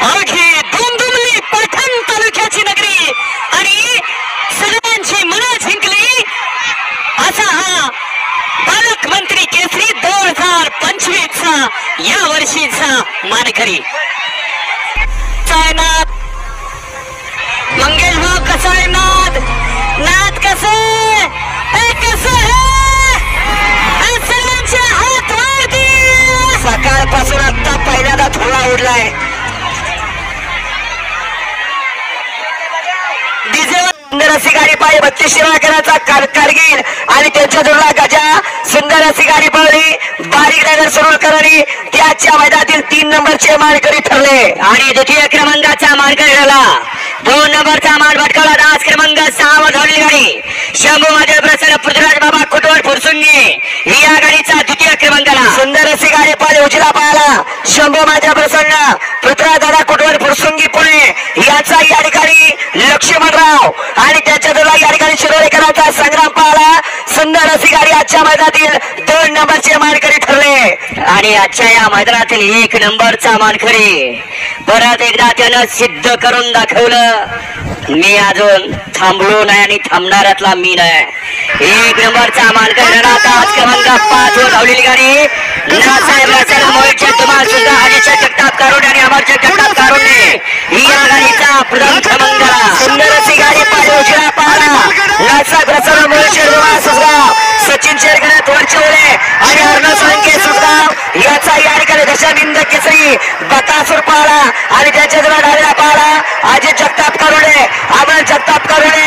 अवघी दुमदुमली पैठण तालुक्याची नगरी आणि सगळ्यांची मनं जिंकली असा हा पालकमंत्री केसरी 2025 चा या वर्षीचा मानकरी नाद मंगेश भाऊ. कसा आहे नाद? नाद कसं सगळ्यांचे हात वरती. सकाळपासून आता पहिल्यांदा थोडा उडलाय. सुंदर अशी गाडी पाहिजे 32 शिवाकराचा कारगिल आणि त्यांच्या जोडला गजा. सुंदर अशी गाडी पळली बारीक नगर सुरुलकरांनी त्याच्या मैदानातील 3 नंबरचे मानकरी ठरले आणि द्वितीय क्रमांकाचा मानकरी ठरला. 2 नंबरचा मान भटकावला. 10 क्रमांक 6 वर धावलेली गाडी शंभू माझे प्रसन्न पृथ्वीराज बाबा कुटवर फुरसुंगी ही या गाडीचा द्वितीय क्रमांकाला. सुंदर अशी गाडी पाहिली उजला पायाला शंभू माझ्या प्रसन्न पृथ्वीराज दादा कुटवर फुरसुंगी पुणे याचा या ठिकाणी लक्ष्मणराव आणि त्याच्या जोडला या ठिकाणी शिरोडेकरांचा संग्राम पाहला. सुंदर अशी गाडी आजच्या मैदानातील 2 नंबरचे मानकरी ठरले आणि आजच्या या मैदानातील 1 नंबरचा मानकरी परत एकदा त्यानं सिद्ध करून दाखवलं. मी अजून थांबलो नाही आणि थांबणाऱ्यातला मी नाही. 1 नंबरचा मानकरी आज क्रमांक 5 वर धावलेली गाडी नासाहेब मोहित तुम्हाला सुद्धा आदित्य जगताप कारुंडे आणि अमरचे जगताप कारुंडे ही या गाडीचा प्रथम क्रमांक. सुंदर अशी गाडी पाहिजे उशिरा पाहला नासाहेब प्रसन्न मोहित सुसगाव सचिन शेरगणात वरचवले आणि अर्णव सोळंके सुसगाव याचा या ठिकाणी दशमिंद केसरी बकासूर पाहला आणि त्याच्या जवळ डावीला पाहला अजित जगताप कारुंडे अमर जगताप कारुंडे.